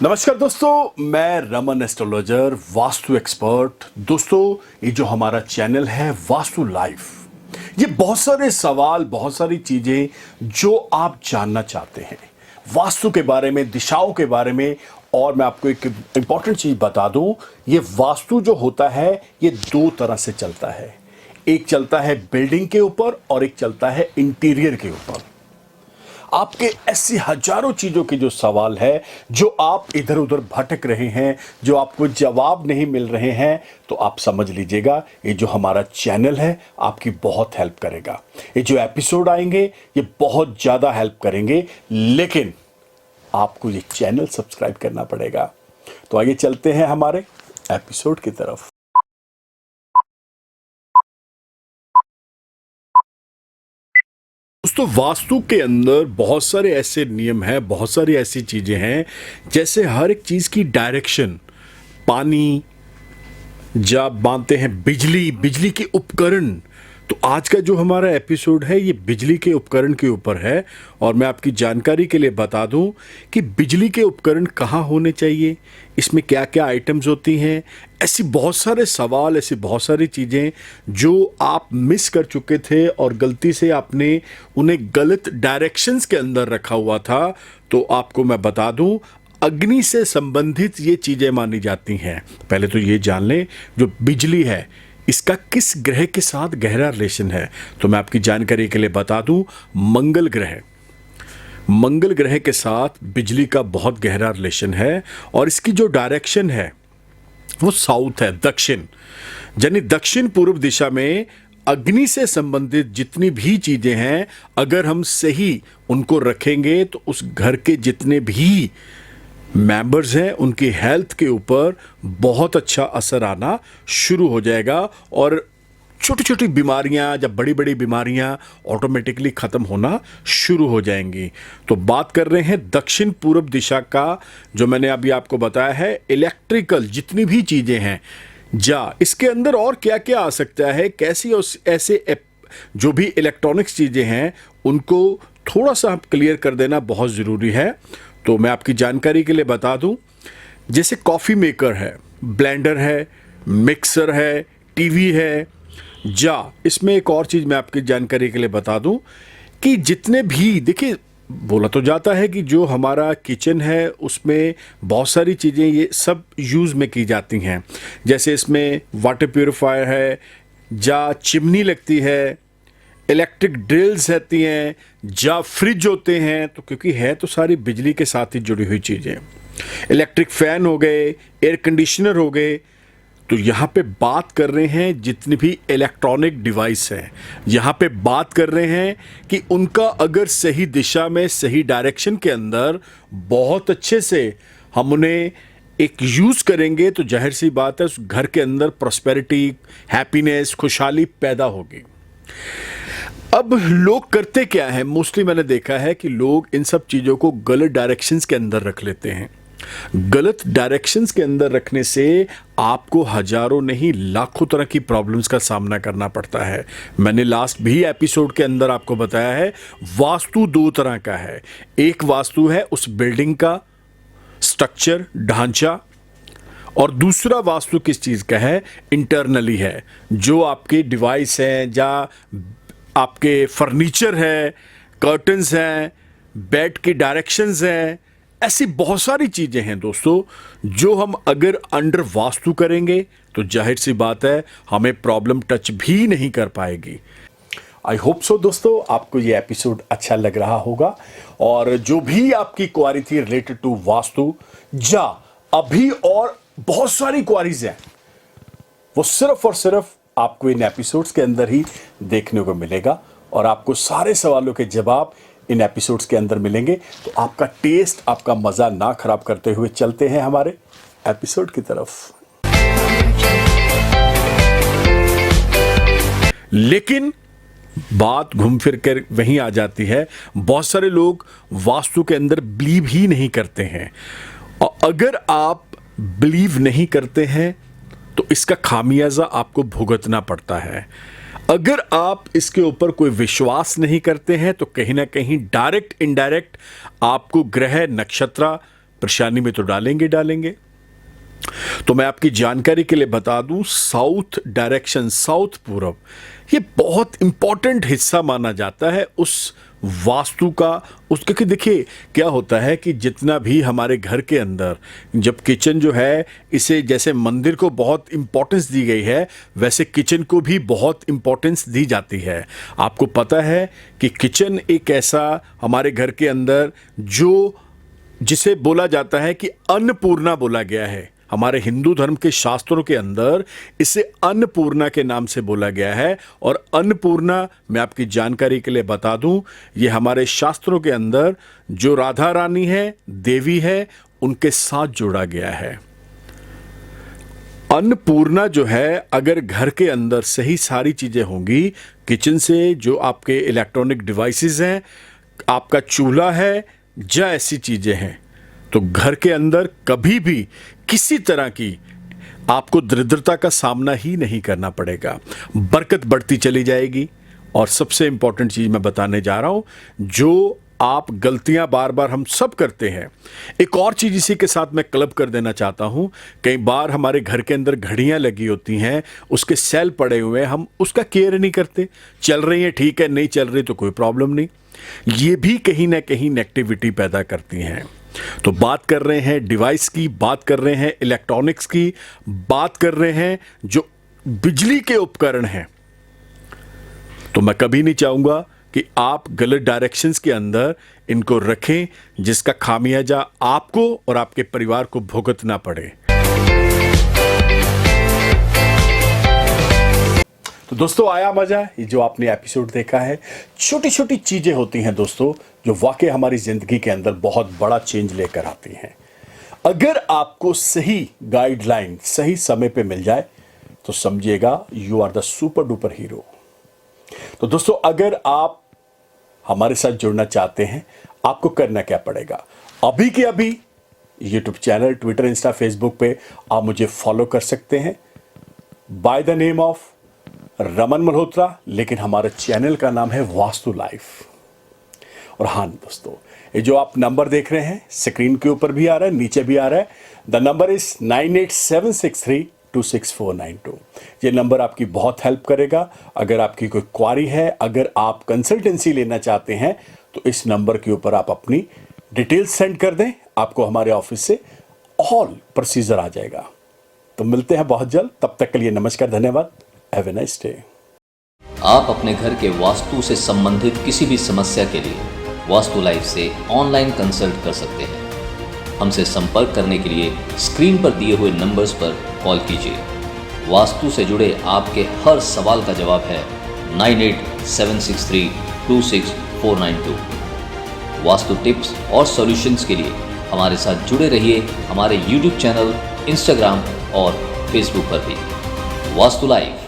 नमस्कार दोस्तों, मैं रमन एस्ट्रोलॉजर, वास्तु एक्सपर्ट। दोस्तों, ये जो हमारा चैनल है वास्तु लाइफ, ये बहुत सारे सवाल, बहुत सारी चीजें जो आप जानना चाहते हैं वास्तु के बारे में, दिशाओं के बारे में। और मैं आपको एक इंपॉर्टेंट चीज बता दूं, ये वास्तु जो होता है ये दो तरह से चलता है। एक चलता है बिल्डिंग के ऊपर और एक चलता है इंटीरियर के ऊपर। आपके ऐसी हजारों चीजों के जो सवाल है, जो आप इधर उधर भटक रहे हैं, जो आपको जवाब नहीं मिल रहे हैं, तो आप समझ लीजिएगा ये जो हमारा चैनल है आपकी बहुत हेल्प करेगा। ये जो एपिसोड आएंगे ये बहुत ज्यादा हेल्प करेंगे, लेकिन आपको ये चैनल सब्सक्राइब करना पड़ेगा। तो आइए चलते हैं हमारे एपिसोड की तरफ। दोस्तों, वास्तु के अंदर बहुत सारे ऐसे नियम हैं, बहुत सारी ऐसी चीजें हैं, जैसे हर एक चीज की डायरेक्शन, पानी, जब मानते हैं बिजली के उपकरण। तो आज का जो हमारा एपिसोड है ये बिजली के उपकरण के ऊपर है। और मैं आपकी जानकारी के लिए बता दूं कि बिजली के उपकरण कहाँ होने चाहिए, इसमें क्या क्या आइटम्स होती हैं। ऐसी बहुत सारे सवाल, ऐसी बहुत सारी चीज़ें जो आप मिस कर चुके थे और गलती से आपने उन्हें गलत डायरेक्शंस के अंदर रखा हुआ था। तो आपको मैं बता दूं, अग्नि से संबंधित ये चीज़ें मानी जाती हैं। पहले तो ये जान लें, जो बिजली है इसका किस ग्रह के साथ गहरा रिलेशन है। तो मैं आपकी जानकारी के लिए बता दूं, मंगल ग्रह के साथ बिजली का बहुत गहरा रिलेशन है। और इसकी जो डायरेक्शन है वो साउथ है, दक्षिण, यानी दक्षिण पूर्व दिशा में अग्नि से संबंधित जितनी भी चीजें हैं, अगर हम सही उनको रखेंगे तो उस घर के जितने भी मेंबर्स हैं उनकी हेल्थ के ऊपर बहुत अच्छा असर आना शुरू हो जाएगा। और छोटी छोटी बीमारियां, जब बड़ी बड़ी बीमारियां ऑटोमेटिकली ख़त्म होना शुरू हो जाएंगी। तो बात कर रहे हैं दक्षिण पूर्व दिशा का, जो मैंने अभी आपको बताया है। इलेक्ट्रिकल जितनी भी चीज़ें हैं, इसके अंदर और क्या क्या आ सकता है, कैसी ऐसे जो भी इलेक्ट्रॉनिक्स चीज़ें हैं उनको थोड़ा सा क्लियर कर देना बहुत ज़रूरी है। तो मैं आपकी जानकारी के लिए बता दूं, जैसे कॉफ़ी मेकर है, ब्लेंडर है, मिक्सर है, टीवी है। इसमें एक और चीज़ मैं आपकी जानकारी के लिए बता दूं कि जितने भी, देखिए, बोला तो जाता है कि जो हमारा किचन है उसमें बहुत सारी चीज़ें ये सब यूज़ में की जाती हैं। जैसे इसमें वाटर प्यूरिफायर है, चिमनी लगती है, इलेक्ट्रिक ड्रिल्स रहती हैं, फ्रिज होते हैं। तो क्योंकि है तो सारी बिजली के साथ ही जुड़ी हुई चीज़ें। इलेक्ट्रिक फैन हो गए, एयर कंडीशनर हो गए। तो यहाँ पे बात कर रहे हैं जितनी भी इलेक्ट्रॉनिक डिवाइस हैं, यहाँ पे बात कर रहे हैं कि उनका अगर सही दिशा में, सही डायरेक्शन के अंदर बहुत अच्छे से हम उन्हें एक यूज़ करेंगे तो जाहिर सी बात है उस घर के अंदर प्रॉस्पेरिटी, हैप्पीनेस, खुशहाली पैदा होगी। अब लोग करते क्या है, मोस्टली मैंने देखा है कि लोग इन सब चीज़ों को गलत डायरेक्शंस के अंदर रख लेते हैं। गलत डायरेक्शंस के अंदर रखने से आपको हजारों नहीं लाखों तरह की प्रॉब्लम्स का सामना करना पड़ता है। मैंने लास्ट भी एपिसोड के अंदर आपको बताया है, वास्तु दो तरह का है। एक वास्तु है उस बिल्डिंग का स्ट्रक्चर, ढांचा, और दूसरा वास्तु किस चीज़ का है, इंटरनली है। जो आपके डिवाइस हैं, आपके फर्नीचर है, कर्टन्स हैं, बेड की डायरेक्शंस हैं, ऐसी बहुत सारी चीज़ें हैं दोस्तों, जो हम अगर अंडर वास्तु करेंगे तो जाहिर सी बात है हमें प्रॉब्लम टच भी नहीं कर पाएगी। आई होप सो दोस्तों, आपको ये एपिसोड अच्छा लग रहा होगा। और जो भी आपकी क्वारी थी रिलेटेड टू वास्तु, अभी और बहुत सारी क्वारीज हैं, वो सिर्फ और सिर्फ आपको इन एपिसोड्स के अंदर ही देखने को मिलेगा। और आपको सारे सवालों के जवाब इन एपिसोड्स के अंदर मिलेंगे। तो आपका टेस्ट, आपका मज़ा ना खराब करते हुए चलते हैं हमारे एपिसोड की तरफ। लेकिन बात घूम फिर कर वहीं आ जाती है, बहुत सारे लोग वास्तु के अंदर बिलीव ही नहीं करते हैं। और अगर आप बिलीव नहीं करते हैं तो इसका खामियाजा आपको भुगतना पड़ता है। अगर आप इसके ऊपर कोई विश्वास नहीं करते हैं तो कहीं ना कहीं डायरेक्ट इनडायरेक्ट आपको ग्रह, नक्षत्र, परेशानी में तो डालेंगे। तो मैं आपकी जानकारी के लिए बता दूं, साउथ डायरेक्शन, साउथ पूरब, ये बहुत इंपॉर्टेंट हिस्सा माना जाता है उस वास्तु का। क्योंकि देखिए क्या होता है कि जितना भी हमारे घर के अंदर जब किचन जो है, इसे जैसे मंदिर को बहुत इंपॉर्टेंस दी गई है, वैसे किचन को भी बहुत इंपॉर्टेंस दी जाती है। आपको पता है कि किचन एक ऐसा हमारे घर के अंदर जिसे बोला जाता है कि अन्नपूर्णा बोला गया है। हमारे हिंदू धर्म के शास्त्रों के अंदर इसे अन्नपूर्णा के नाम से बोला गया है। और अन्नपूर्णा, मैं आपकी जानकारी के लिए बता दूं, ये हमारे शास्त्रों के अंदर जो राधा रानी है, देवी है, उनके साथ जोड़ा गया है। अन्नपूर्णा जो है, अगर घर के अंदर सही सारी चीजें होंगी, किचन से जो आपके इलेक्ट्रॉनिक डिवाइसेस हैं, आपका चूल्हा है, या ऐसी चीजें हैं, तो घर के अंदर कभी भी किसी तरह की आपको दरिद्रता का सामना ही नहीं करना पड़ेगा। बरकत बढ़ती चली जाएगी। और सबसे इंपॉर्टेंट चीज मैं बताने जा रहा हूं, जो आप गलतियां बार बार हम सब करते हैं। एक और चीज इसी के साथ मैं क्लब कर देना चाहता हूं, कई बार हमारे घर के अंदर घड़ियां लगी होती हैं, उसके सेल पड़े हुए हैं, हम उसका केयर नहीं करते। चल रही है ठीक है, नहीं चल रही तो कोई प्रॉब्लम नहीं। ये भी कहीं ना कहीं नेगेटिविटी पैदा करती हैं। तो बात कर रहे हैं डिवाइस की, बात कर रहे हैं इलेक्ट्रॉनिक्स की, बात कर रहे हैं जो बिजली के उपकरण हैं। तो मैं कभी नहीं चाहूंगा कि आप गलत डायरेक्शंस के अंदर इनको रखें, जिसका खामियाजा आपको और आपके परिवार को भुगतना पड़े। तो दोस्तों, आया मजा? ये जो आपने एपिसोड देखा है, छोटी छोटी चीजें होती हैं दोस्तों, जो वाकई हमारी जिंदगी के अंदर बहुत बड़ा चेंज लेकर आती हैं। अगर आपको सही गाइडलाइन सही समय पे मिल जाए तो समझिएगा you are the super duper hero. तो दोस्तों, अगर आप हमारे साथ जुड़ना चाहते हैं, आपको करना क्या पड़ेगा? अभी के अभी YouTube channel, Twitter, Insta, Facebook पे आप मुझे फॉलो कर सकते हैं by the name of Raman Malhotra, लेकिन हमारे चैनल का नाम है वास्तु लाइफ। और हाँ दोस्तों, ये जो आप नंबर देख रहे हैं, स्क्रीन के ऊपर भी आ रहा है, नीचे भी आ रहा है। The number is 9876326492। ये नंबर आपकी बहुत हेल्प करेगा। अगर आपकी कोई क्वारी है, अगर आप कंसल्टेंसी लेना चाहते हैं, तो इस नंबर के ऊपर आप अपनी डिटेल्स सेंड कर दें, आपको हमारे ऑफिस से ऑल प्रोसीजर आ जाएगा। तो मिलते हैं बहुत जल्द, तब तक के लिए नमस्कार, धन्यवाद। Have a nice day. आप अपने घर के वास्तु से संबंधित किसी भी समस्या के लिए वास्तु लाइफ से ऑनलाइन कंसल्ट कर सकते हैं। हमसे संपर्क करने के लिए स्क्रीन पर दिए हुए नंबर्स पर कॉल कीजिए। वास्तु से जुड़े आपके हर सवाल का जवाब है 9876326492। वास्तु टिप्स और सॉल्यूशंस के लिए हमारे साथ जुड़े रहिए हमारे YouTube चैनल, इंस्टाग्राम और फेसबुक पर भी। वास्तु लाइफ।